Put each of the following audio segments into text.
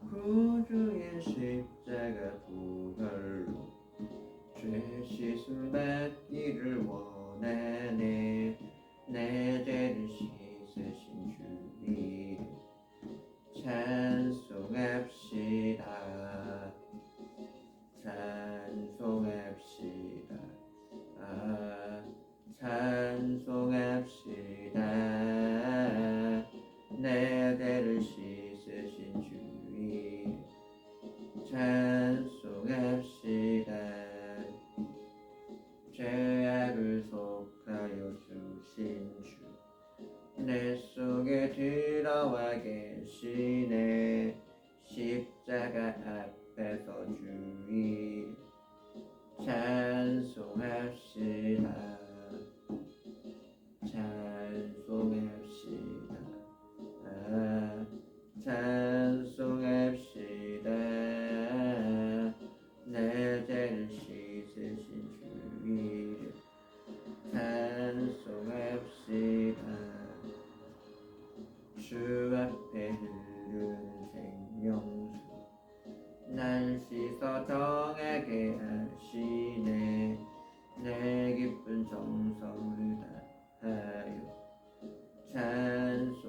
구주의 십자가 부활로 죄 씻음 받기를 원하네. 내 죄를 씻으신 주님 찬송합시다. 찬송합시다. 찬송합시다. 내 죄를 씻으신 주님 찬송합시다. 죄악을 속하여 주신 주 내 속에 들어와 계시네. 십자가 앞에서 주님 찬송합시다. 찬송합시다. 찬송합시다. 내 죄를 씻으신 주님 찬송합시다. 주 앞에 흐르는 생명수 날 씻어 정하게 하시네. 내 기쁜 정성을 다하여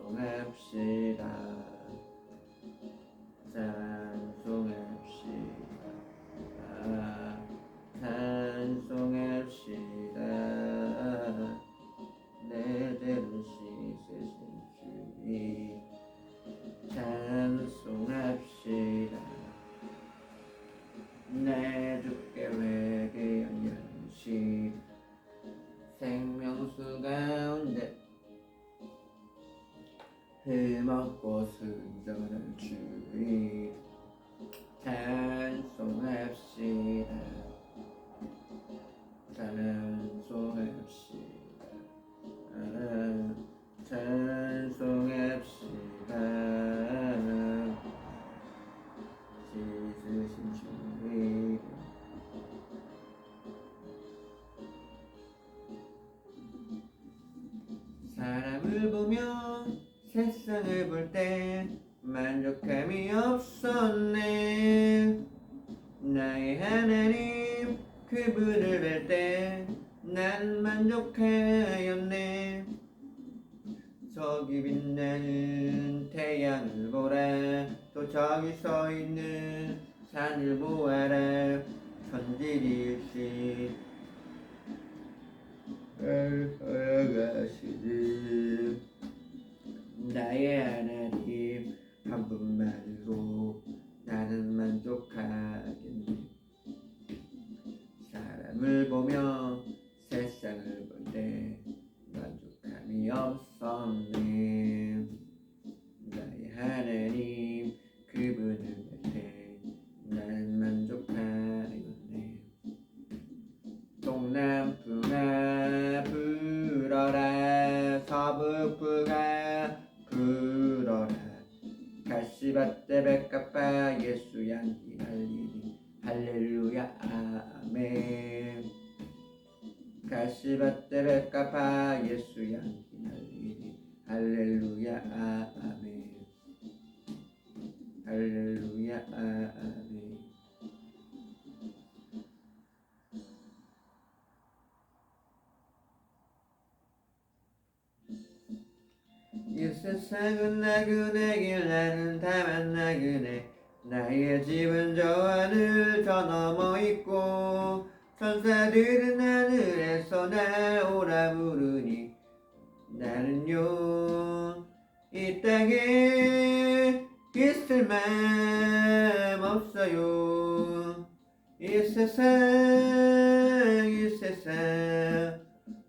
찬송합시다. 찬송합시다. 찬송합시다. 내 죄를 씻으신 주님 찬송합시다. 내 주께 회개한 연시 생명수 가운데 흠없고 순전한 주님 찬송합시다. 찬송합시다. 찬송합시다. 씻으신 주님 사람을 보며 세상을 볼 때 만족함이 없었네. 나의 하나님 그분을 뵐 때 난 만족하였네. 저기 빛나는 태양을 보라. 또 저기 서 있는 산을 보아라. 천지일신 걸어가시는 나의 하나님 한 분만으로 나는 만족하겠네. 사람을 보며 세상을 볼 때 만족함이 없었네. 나의 하나님 그분을 볼 때 나는 만족하였네. 동남풍아 불어라. 서북풍아 불어라. 가시밭대 백합화 예수 향기 날리니 할렐루야 아멘. 가시밭대 백합화 예수 향기 날리니 할렐루야 아멘. 할렐루야 아멘. 이 세상은 나그네 길 나는 다만 나그네. 나의 집은 저 하늘 저 너머 있고 천사들은 하늘에서 날 오라 부르니 나는요 이 땅에 있을 맘 없어요. 이 세상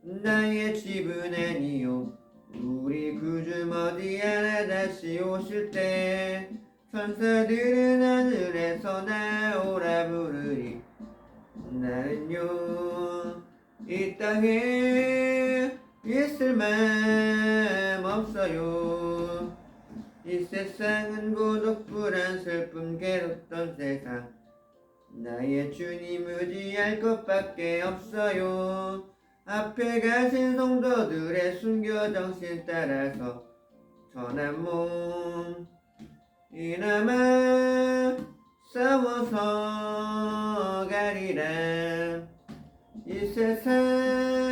나의 집은 아니요. 우리 구주 어디하나 다시 오실 때 천사들은 하늘에서 나오라 부르니 나는요 이 땅에 있을 맘 없어요. 이 세상은 고독불안 슬픔 괴롭던 세상 나의 주님 의지할 것밖에 없어요. 앞에 가신 성도들의 순교 정신 따라서 전한 몸 이나마 싸워서 가리라. 이 세상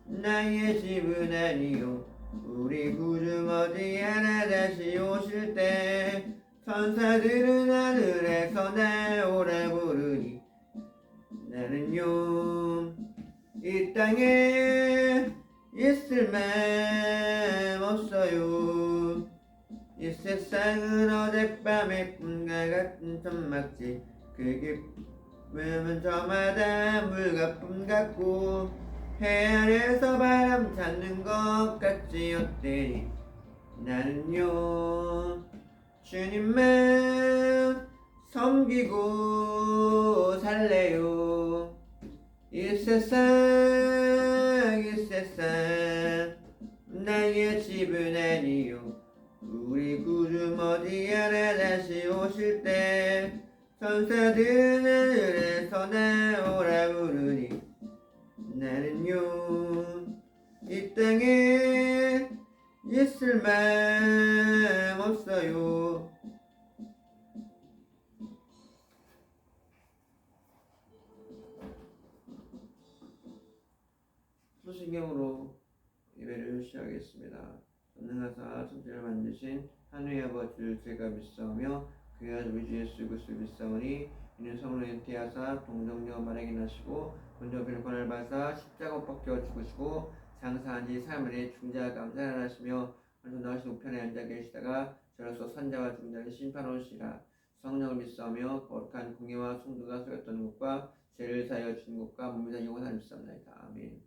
나의 집은 아니요 우리 구주 어디에나 다시 오실 때 천사들은 하늘에서 나오라 부르니 나는요 이 땅에 있을 맘 없어요. 이 세상은 어젯밤의 꿈과 같은 천막지 그 기쁨은 저마다 물거품 같고 해안에서 바람 찾는 것 같지 어때니 나는요 주님만 섬기고 살래요. 이 세상 나의 집은 아니요 우리 구주 어디에나 다시 오실 때 천사들은 하늘에서 나오라 부르니 나는요 이 땅에 있을 맘 없어요. 소신경으로 예배를 시작하겠습니다. 전능하사 천지를 만드신 하늘의 아버지를 제가 믿사오며 그의 아들 우리 주 예수 그리스도를 믿사오니 이는 성으로 잉태하사 동정녀 마리아에게 나시고 본적 빌권을 받아 십자가 못 박혀 죽으시고 장사한 지 3일에 중자 감사를 하시며 하늘로 나가신 우편에 앉아 계시다가 저로서 산자와 중자를 심판하시리라. 성령을 믿사오며 거룩한 공예와 성도가 서렸던 것과 죄를 사하여 주는 것과 몸이 다 영원한 믿사옵나이다. 아멘.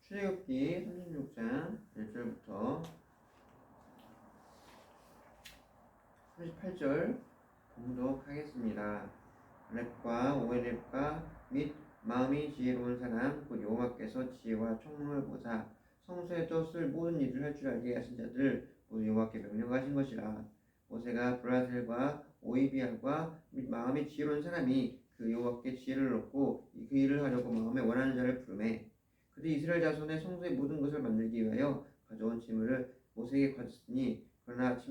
출애굽기 36장 1절부터 38절 봉독하겠습니다. 렙과 오엘렙과 및 마음이 지혜로운 사람 곧 여호와께서 지혜와 총명을 보사 성소에도 쓸 모든 일을 할 줄 알게 하신 자들 모두 여호와께 명령하신 것이라. 모세가 브라셀과 오이비알과 및 마음이 지혜로운 사람이 그 여호와께 지혜를 얻고 그 일을 하려고 마음에 원하는 자를 부르매 그들이 이스라엘 자손의 성소의 모든 것을 만들기 위하여 가져온 짐을 모세에게 가졌으니 그러나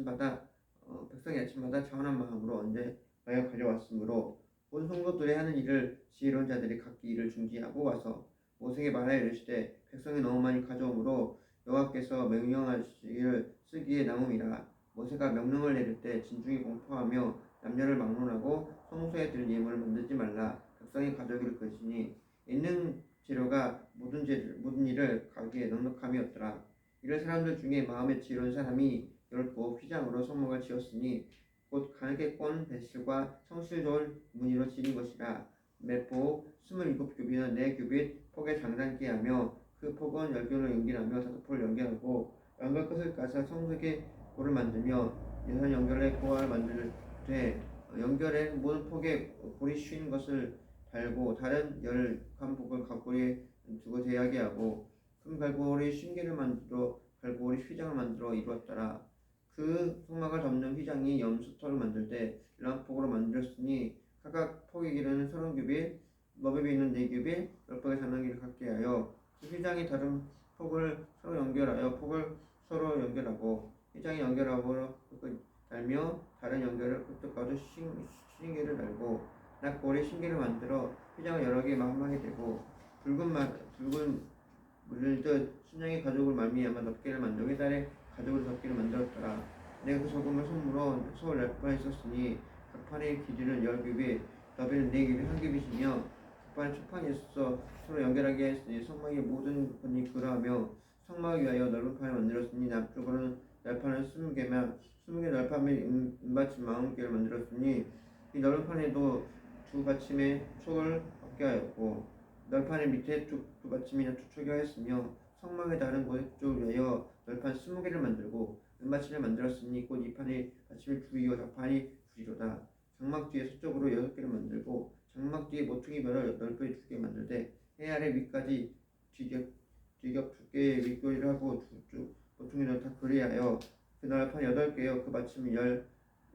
백성이 아침마다 차원한 마음으로 언제가여 가져왔으므로 온 성도들의 하는 일을 지혜로운 자들이 각기 일을 중지하고 와서 모세에게 말하여 이르시되 백성이 너무 많이 가져오므로 여호와께서 명령하시기를 쓰기에 남음이라. 모세가 명령을 내릴 때 진중히 공포하며 남녀를 막론하고 성소에 들 예물을 만들지 말라. 백성이 가져오기를 그러시니 있는 재료가 모든 일을 가기에 넉넉함이었더라. 이런 사람들 중에 마음에 지혜로운 사람이 10곱 휘장으로 성막을 지었으니 곧 가늘게 꼰 배실과 성실 좋은 무늬로 지린 것이라. 매폭 27규빗은 4규빗 폭에 장단케 하며 그 폭은 10개로 연결하며 5폭을 연결하고 연결 끝을 까서 성소의 고를 만들며 6연결의 고를 만들되 연결의 모든 폭에 골이 쉰 것을 달고 다른 11폭을 각골에 두고 대하게 하고 큰 갈고리 쉰개를 만들어 갈고리 휘장을 만들어 이루었더라. 그 성막을 덮는 휘장이 염소털을 만들 때 11폭으로 만들었으니 각각 폭의 길이는 30규빗 너비에 있는 4규빗 10폭의 장난기를 갖게 하여 그 휘장이 다른 폭을 서로 연결하여 폭을 서로 연결하고 휘장이 연결하고 달며 다른 연결을 끝까지 쉰개를 달고 낙골이 신기를 만들어 휘장을 여러 개 마음하게 되고 붉은 물들 순양의 가죽을 말미암아 덮개를 만들고 달에 가죽으로 덮개를 만들었더라. 내가 그 소금을 손으로 서울 랩판에 썼으니 각 판의 길이는 10규빗, 너비는 4규빗, 한 규빗이며 각 판의 초판이 있어 서로 연결하게 했으니 성막의 모든 판이 그러하며 성막을 위하여 넓은 판을 만들었으니 남쪽으로는 날판을 20개며 20개 날판에 은받침 40개를 만들었으니 이 넓은 판에도 두 받침에 촉을 얻게 하였고 널판의 밑에 두 받침이나 두 촉이 하였으며 성막의 다른 곳쪽을 위하여 널판 20개를 만들고 은받침을 만들었으니 곧 이 판의 받침이 둘이요 닭판이 둘이로다. 장막 뒤에 서쪽으로 6개를 만들고 장막 뒤에 모퉁이 벼를 넓게 2개 만들되 해 아래 위까지 뒤겹 2개의 윗꼬리를 하고 두쪽 모퉁이를 다 그리하여 그 널판 8개요 그 받침이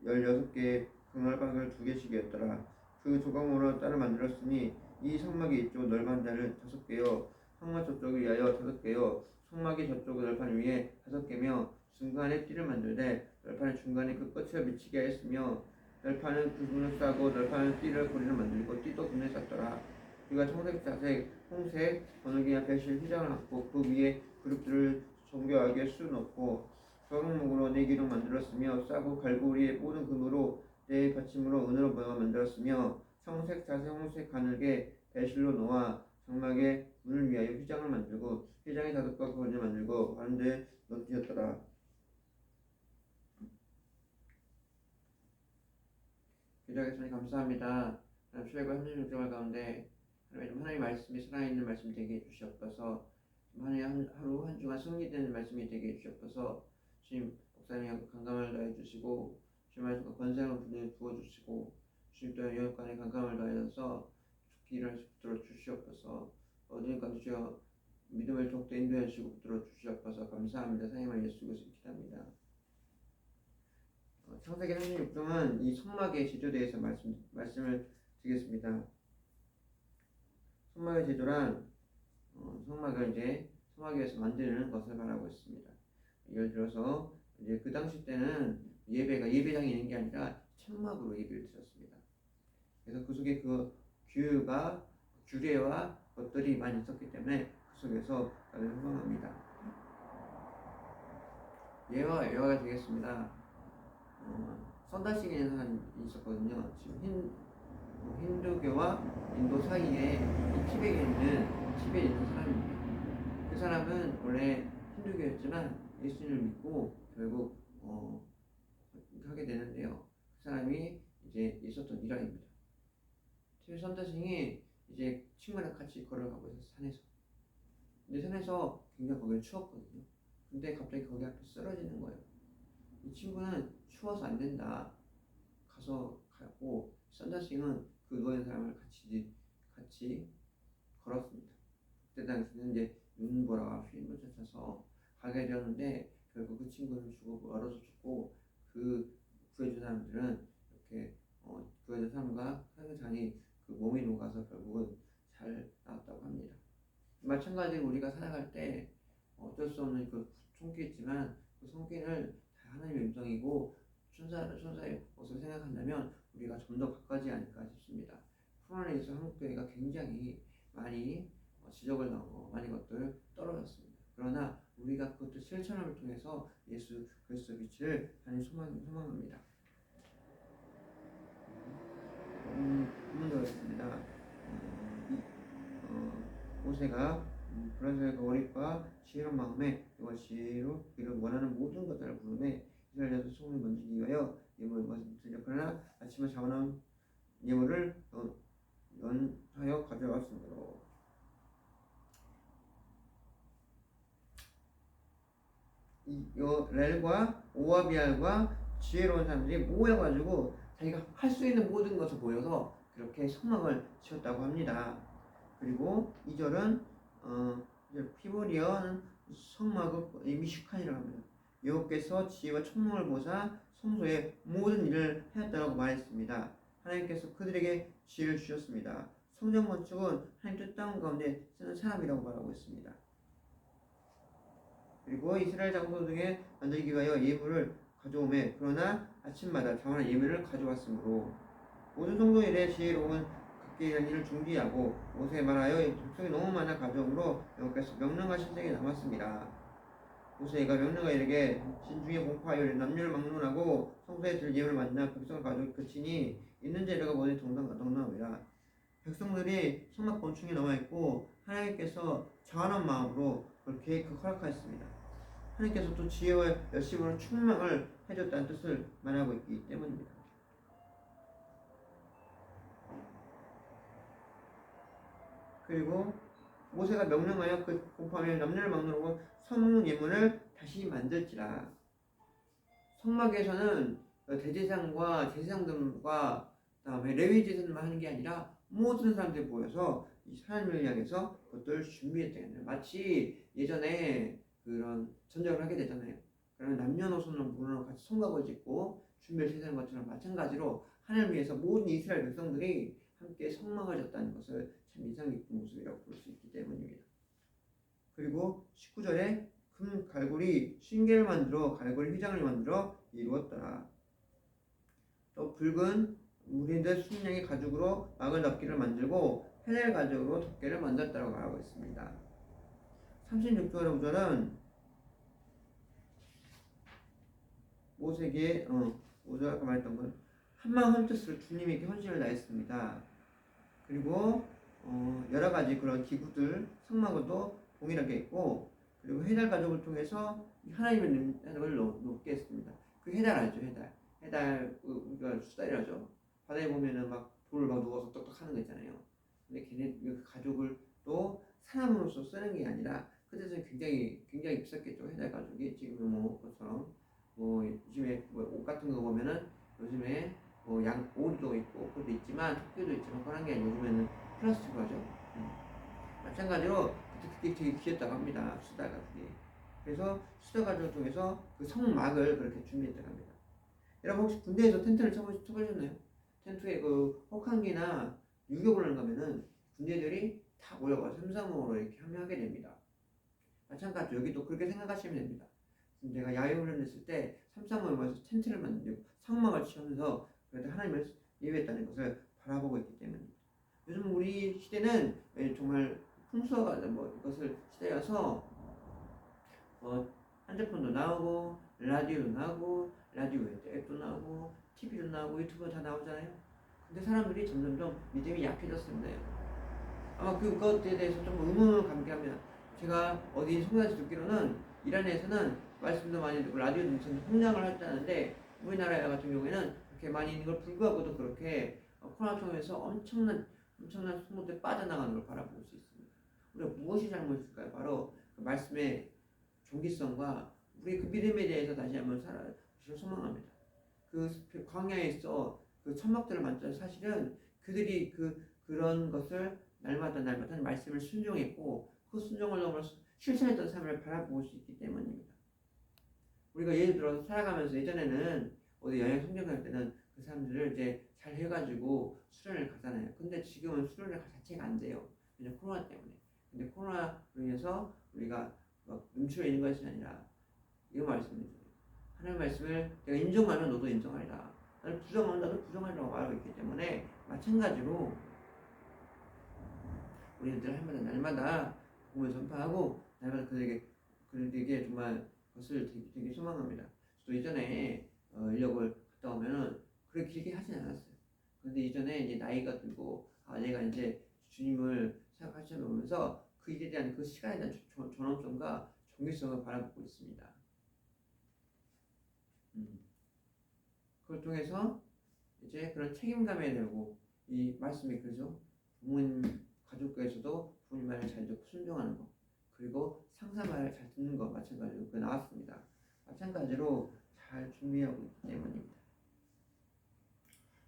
16개의 강날박을 2개씩이었더라. 그 조각으로 따로 만들었으니 이 성막이 이쪽 넓은 데를 5개요 성막 저쪽을 위하여 5개요 성막이 저쪽 널판 위에 5개며 중간에 띠를 만들되 널판의 중간에 그 끝을 미치게 하였으며 널판은 그 분을 싸고 널판은 띠를 고리를 만들고 띠도 분을 쌌더라. 그가 청색, 자색, 홍색, 번호기와 배실 휘장을 갖고 그 위에 그룹들을 정교하게 수놓고 서롱목으로 4기둥 만들었으며 싸고 갈고리의 모든 금으로 네 받침으로 은으로 모양을 만들었으며 청색, 자색, 홍색 가늘게 배실로 놓아 장막에 문을 위하여 휘장을 만들고 휘장의 자석과 그건을 만들고 가운데 넣었더라. 기도하겠습니 감사합니다. 하나님 출애굽 36장을 가운데 하나님 말씀이 살아있는 말씀이 되게 해주시옵소서. 하나님 하루 한 주간 승리되는 말씀이 되게 해주시옵소서. 주님 목사님 강감을 더해주시고 주님 말씀과 권세를 부어주시고 주님 또 영역간에 강감을 더해서 죽기를 붙들어 주시옵소서. 어디까지 주여 믿음을 더욱더 인도해 주시고 붙들어 주시옵소서. 감사합니다. 사랑하는 예수 그리스도 기도합니다. 창세기 36장은 이 성막의 제조에 대해서 말씀을 드리겠습니다. 성막의 제조란 성막을 이제 성막 위에서 만드는 것을 말하고 있습니다. 예를 들어서 이제 그 당시 때는 예배가 예배당이 있는 게 아니라 천막으로 예배를 드렸습니다. 그래서 그 속에 그 규례와 것들이 많이 있었기 때문에 그 속에서 나를 소망합니다. 예화가 되겠습니다. 선다싱이라는 사람이 있었거든요. 지금 힌두교와 인도 사이에 이 티베트에 있는 사람입니다. 그 사람은 원래 힌두교였지만 예수님을 믿고 결국 하게 되는데요. 그 사람이 이제 있었던 일화입니다. 선다싱이 이제 친구랑 같이 걸어가고 있었어요. 산에서. 근데 산에서 굉장히 거기가 추웠거든요. 근데 갑자기 거기 앞에 쓰러지는 거예요. 이 친구는 추워서 안 된다. 가고 선다싱은 그 누워있는 사람을 같이 걸었습니다. 그때 당시는 이제 눈보라가 휘임을 쫓아서 가게 되었는데 결국 그 친구는 얼어서 죽고 그 구해준 사람들은 이렇게 구해준 사람과 상대장이 그 몸이 녹아서 결국은 잘 나왔다고 합니다. 마찬가지로 우리가 살아갈 때 어쩔 수 없는 그 손길이지만 그 손길을 하나님의 음성이고 천사의 것을 생각한다면 우리가 좀 더 가까워지지 않을까 싶습니다. 코로나19에서 한국교회가 굉장히 많이 지적을 나오고 많은 것들 떨어졌습니다. 그러나 우리가 그것도 실천함을 통해서 예수 그리스도 빛을 하나님 소망합니다. 한번 더 하겠습니다. 모세가 브라질의 어릿과 지혜로운 마음에 이것이로 그를 원하는 모든 것들을 부르매 이스라엘에서 소문을 만들기 위하여 예물을 드려 그러나 아침에 잡아놓은 예물을 연하여 가져왔으므로 렐과 오아비알과 지혜로운 사람들이 모여가지고 자기가 할 수 있는 모든 것을 모여서 그렇게 성막을 지었다고 합니다. 그리고 2절은 피보리어는 성막을 미슈칸이라고 합니다. 여호와께서 지혜와 총명을 보사 성소의 모든 일을 하였다고 말했습니다. 하나님께서 그들에게 지혜를 주셨습니다. 성전 건축은 하나님 뜻다운 가운데 쓰는 사람이라고 말하고 있습니다. 그리고 이스라엘 장소 등에 만들기 위하여 예물을 가져오매 그러나 아침마다 자원한 예물을 가져왔으므로 모든 성도 일에 지혜로운 각기 일을 중지하고 모세에 말하여 백성이 너무 많아 가져오므로 여호와께서 명령하신 생에 남았습니다. 모세가 명령하 이르게 진중에 공포하여 남녀를 막론하고 성소에 들 예물을 만나 백성을 가지고 그치니 있는 재료가 모두 동등하니라. 백성들이 성막 곤충에 남아있고 하나님께서 자원한 마음으로 그렇게 허락하였습니다. 하나님께서 또 지혜와 열심으로 충만을 해줬다는 뜻을 말하고 있기 때문입니다. 그리고 모세가 명령하여 그 공포하며 남녀를 막론하고 성문 예문을 다시 만들지라. 성막에서는 대제사장과 제사장들과 그다음에 레위 제사장만 하는 게 아니라 모든 사람들이 모여서 이 하나님을 향해서 그것들을 준비했다는 거예요. 마치 예전에 그런 전쟁을 하게 되잖아요. 그러면 남녀노소는 물론 같이 성막을 짓고 준비를 제사하는 것처럼 마찬가지로 하나님을 위해서 모든 이스라엘 백성들이 함께 성막을 졌다는 것을 참 인상 깊은 모습이라고 볼 수 있기 때문입니다. 그리고 19절에 금 갈고리 신계를 만들어 갈고리 휘장을 만들어 이루었더라. 또 붉은 무리들 순양의 가죽으로 막을 덮개를 만들고 헤넬 가죽으로 덮개를 만들었다고 말하고 있습니다. 36절 5절은 모세에게 모세가 아까 말했던 건 한마음 한뜻으로 주님에게 헌신을 다했습니다. 그리고 여러 가지 그런 기구들 성막으로도 동일하게 했고, 그리고 해달 가족을 통해서 하나님의 능력을 높게 했습니다. 그 해달 알죠? 해달 우리가 수달이라죠. 바다에 보면은 막 돌을 막 누워서 똑똑 하는 거 있잖아요. 근데 걔네 그 가족을 또 사람으로서 쓰는 게 아니라 그때는 굉장히 비쌌겠죠. 해달 가족이 지금 뭐 것처럼 뭐 요즘에 뭐 옷 같은 거 보면은 요즘에 뭐 오리도 있고 그것도 있지만 토끼도 있지만 그런 게 아니라 요즘에는 플라스틱으로 하죠. 마찬가지로 그게 되게 귀했다고 합니다. 수다 가죽이. 그래서 수다 가죽을 통해서 그 성막을 그렇게 준비했다고 합니다. 여러분 혹시 군대에서 텐트를 쳐보셨나요? 텐트에 그 혹한기나 유격을 가면은 군대들이 다 모여가서 삼삼오오로 이렇게 함유하게 됩니다. 마찬가지로 여기도 그렇게 생각하시면 됩니다. 제가 야외훈련 했을 때 삼삼오오에 모여서 텐트를 만들고 성막을 치면서 그래도 하나님을 예배했다는 것을 바라보고 있기 때문입니다. 요즘 우리 시대는 정말 풍수가 뭐 이것을 시대여서 핸드폰도 나오고 라디오도 나오고 라디오 앱도 나오고 TV도 나오고 유튜브 다 나오잖아요. 근데 사람들이 점점점 믿음이 약해졌습니다. 아마 그것에 대해서 좀 의문을 갖게 합니다. 제가 어디 성사에서 듣기로는 이란에서는 말씀도 많이 듣고 라디오도 성장을 했다는데 우리나라 같은 경우에는 그렇게 많이 있는 걸 불구하고도 그렇게 코로나 통해서 엄청난 성도들이 빠져나가는 걸 바라볼 수 있습니다. 우리가 무엇이 잘못일까요? 바로 그 말씀의 종기성과 우리 그 믿음에 대해서 다시 한번 살아주시길 소망합니다. 그 광야에서 그 천막들을 만든 사실은 그들이 그런 것을 날마다 말씀을 순종했고 그 순종을 넘어서 실천했던 삶을 바라볼 수 있기 때문입니다. 우리가 예를 들어서 살아가면서 예전에는 어디 여행 성경 갈 때는 그 사람들을 이제 잘 해가지고 수련을 가잖아요. 근데 지금은 수련을 자체가 안 돼요. 왜냐면 코로나 때문에. 근데 코로나로 인해서 우리가 막 눈치가 있는 것이 아니라 이거 말씀이죠. 하나님의 말씀을 내가 인정하면 너도 인정하리라. 나를 부정하면 나도 부정하리라고 말하고 있기 때문에 마찬가지로 우리들 날마다 복음을 전파하고 날마다 그들에게 정말 그것을 되게 소망합니다. 저도 이전에 인력을 갔다 오면은 그렇게 길게 하진 않았어요. 그런데 이전에 이제 나이가 들고 내가 이제 주님을 생각하시면서 그 일에 대한 그 시간에 대한 존엄성과 정기성을 바라보고 있습니다. 그걸 통해서 이제 그런 책임감에 대고 이 말씀이 그죠? 부모님 가족에서도 부모님 말을 잘 듣고 순종하는 것, 그리고 상사 말을 잘 듣는 것 마찬가지로 그 나왔습니다. 마찬가지로 잘 준비하고 있기 때문입니다.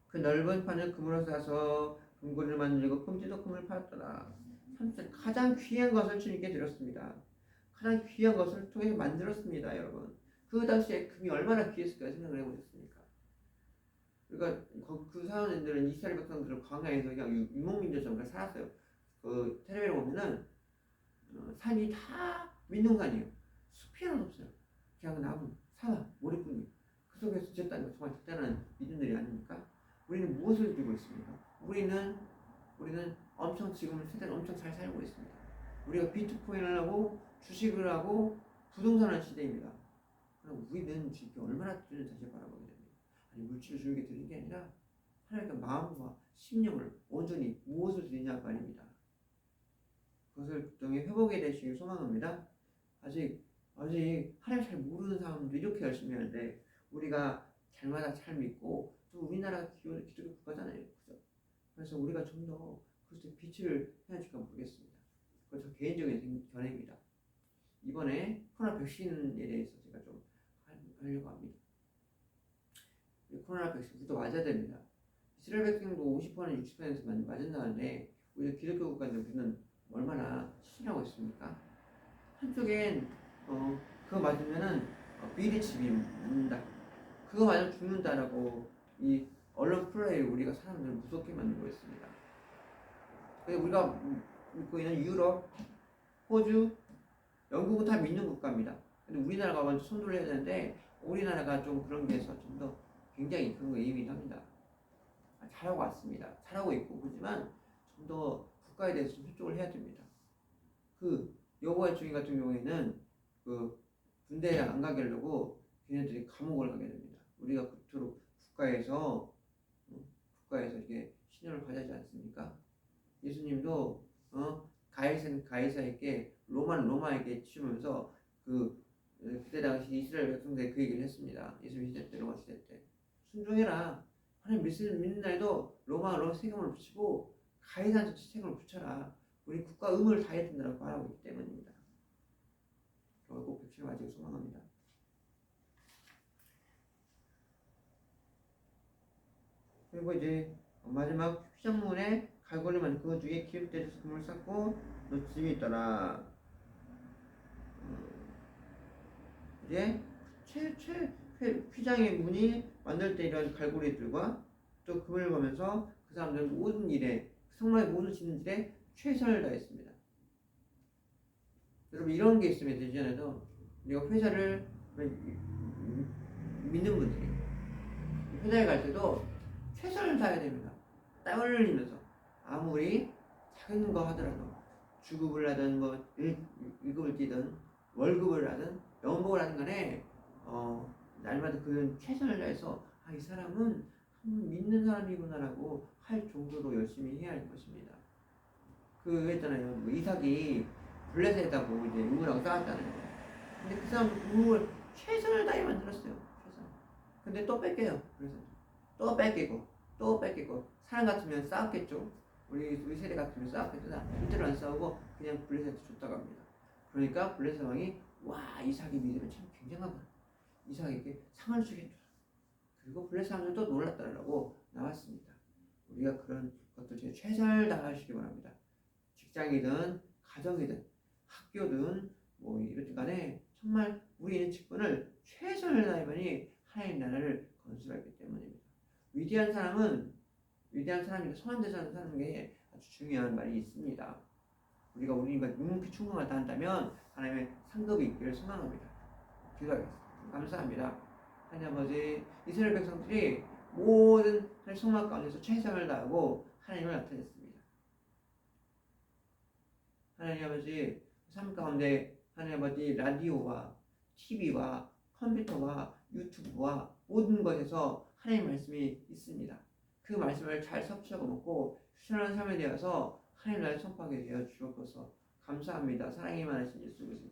그 넓은 판을 금으로 싸서 금고리를 만들고 금지도 금을 팔았더라. 가장 귀한 것을 주님께 드렸습니다. 가장 귀한 것을 통해서 만들었습니다, 여러분. 그 당시에 금이 얼마나 귀했을까 생각을 해보셨습니까? 그러니까 그 사람들은 이스라엘 백성들은 광야에서 그냥 유목민들처럼 살았어요. 그 텔레비를 보면은 산이 다 민둥산이에요. 숲이 하나도 없어요. 그냥 나무, 사막, 모래뿐이에요. 그 속에서 지었다는 건 정말 대단한 믿음들이 아닙니까? 우리는 무엇을 들고 있습니까? 우리는 엄청 지금 세대는 엄청 잘 살고 있습니다. 우리가 비트코인을 하고 주식을 하고 부동산은 시대입니다. 그럼 우리는 지금 얼마나 돈을 다시 바라보게 됩니다. 아니 물질을 주게 드리는 게 아니라 하나님께 마음과 심령을 온전히 무엇을 드리냐 말입니다. 그것을 부정히 회복해 되시길 소망합니다. 아직 하나님 잘 모르는 사람도 이렇게 열심히 하는데 우리가 잘마다 잘 믿고 또 우리나라가 기독교 국가잖아요. 그래서 우리가 좀 더 그리스도의 빛을 해야 할까 모르겠습니다. 그건 저 개인적인 견해입니다. 이번에 코로나 백신에 대해서 제가 좀 하려고 합니다. 코로나 백신 우리도 맞아야 됩니다. 이스라엘 백성도 50%는 60%만 맞은다는데 우리 기독교 국가인데 우리는 얼마나 실하고 있습니까? 한쪽엔 그거 맞으면은 미래 집이 묻는다. 그거 맞으면 죽는다라고 이 언론 플레이 우리가 사람들을 무섭게 만들고 있습니다. 그래서 우리가 믿고 있는 유럽, 호주, 영국은 다 믿는 국가입니다. 근데 우리나라가 먼저 선도를 해야 되는데 우리나라가 좀 그런 게 있어서 좀 더 굉장히 그런 거 예민합니다. 잘하고 왔습니다. 잘하고 있고 그렇지만 좀 더 국가에 대해서 좀 협조를 해야 됩니다. 그 여호와의 증인 같은 경우에는 그 군대에 안 가게 하려고 걔네들이 감옥을 가게 됩니다. 우리가 그토록 국가에서 이게 신념을 가지지 않습니까? 예수님도 가이사는 가이사에게 로마는 로마에게 치우면서 그때 당시 이스라엘 백성들이 그 얘기를 했습니다. 예수님 시대 때 로마 시대 때 순종해라. 하나님 믿는 날도 로마 세금을 붙이고 가이사한테 세금을 붙여라. 우리 국가 의무를 다해야 된다고 말하고 있기 때문입니다. 꼭 백신을 맞을 소망합니다. 그리고 이제 마지막 휘장문에 갈고리만 그 중에 기름때려서 금을 쌓고 놓침이 있더라. 이제 휘장의 문이 만들 때 이런 갈고리들과 또 금을 보면서 그 사람들은 모든 일에 성막의 모든 짓는 일에 최선을 다했습니다. 여러분 이런 게 있으면 되잖아요. 우리가 회사를 믿는 분들이 회사에 갈 때도 최선을 다해야 됩니다. 땀을 흘리면서 아무리 작은 거 하더라도 주급을 하든 뭐 일급을 뛰든 월급을 하든 연봉을 하든 간에 날마다 그 최선을 다해서 이 사람은 믿는 사람이구나라고 할 정도로 열심히 해야 할 것입니다. 그 했잖아요. 뭐 이삭이 블레셋하고 이제 우물하고 싸웠잖아요. 근데 그 사람 우물 최선을 다해 만들었어요. 최선. 근데 또 뺏겨요. 그래서 또 뺏기고 사람 같으면 싸웠겠죠. 우리 세대 같으면 싸웠겠죠. 이대로 안 싸우고 그냥 블레셋한테 줬다고 합니다. 그러니까 블레셋 왕이 와 이삭이 믿으면 참 굉장하구나. 이삭에게 상을 주겠다. 그리고 블레셋 왕들도 놀랐다라고 나왔습니다. 우리가 그런 것들 중에 최선을 다하시기 바랍니다. 직장이든 가정이든 학교든 뭐 이렇든 간에 정말 우리 있는 직분을 최선을 다해만이 하나님 나라를 건설하기 때문입니다. 위대한 사람이고 선한 데서 하는 사람에게 아주 중요한 말이 있습니다. 우리가 묵묵히 충성하다 한다면 하나님의 상급이 있기를 소망합니다. 기도하겠습니다. 감사합니다. 하나님 아버지 이스라엘 백성들이 모든 성막 가운데서 최선을 다하고 하나님을 나타냈습니다. 하나님 아버지 삶 가운데 하나님 아버지 라디오와 TV와 컴퓨터와 유튜브와 모든 것에서 하나님 말씀이 있습니다. 그 말씀을 잘 섭취하고 먹고 실천하는 삶에 대해서 하나님 나라를 선포하게 되어 주옵소서. 감사합니다. 사랑이 많으신 예수 그리스도